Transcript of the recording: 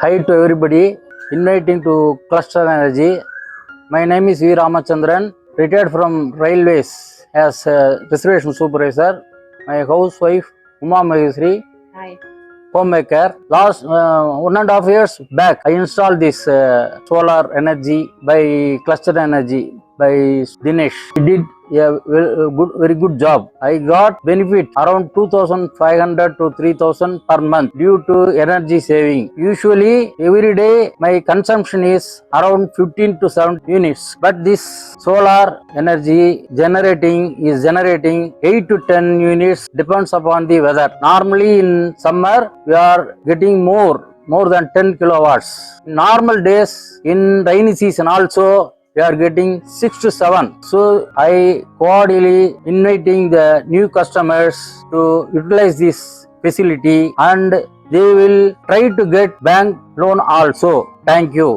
Hi to everybody, inviting to Cluster Energy. My name is V. Ramachandran, retired from Railways as a reservation supervisor. My housewife, Uma Mahesri, Hi. homemaker. Last 1.5 years back, I installed this solar energy by Cluster Energy by Dinesh. He did a very good job. I got benefit around 2,500 to 3,000 per month due to energy saving. Usually every day my consumption is around 15 to 17 units, but this solar energy is generating 8 to 10 units, depends upon the weather. Normally in summer we are getting more than 10 kilowatts. In normal days, in rainy season also, we are getting 6 to 7. So I cordially inviting the new customers to utilize this facility, and they will try to get bank loan also. Thank you.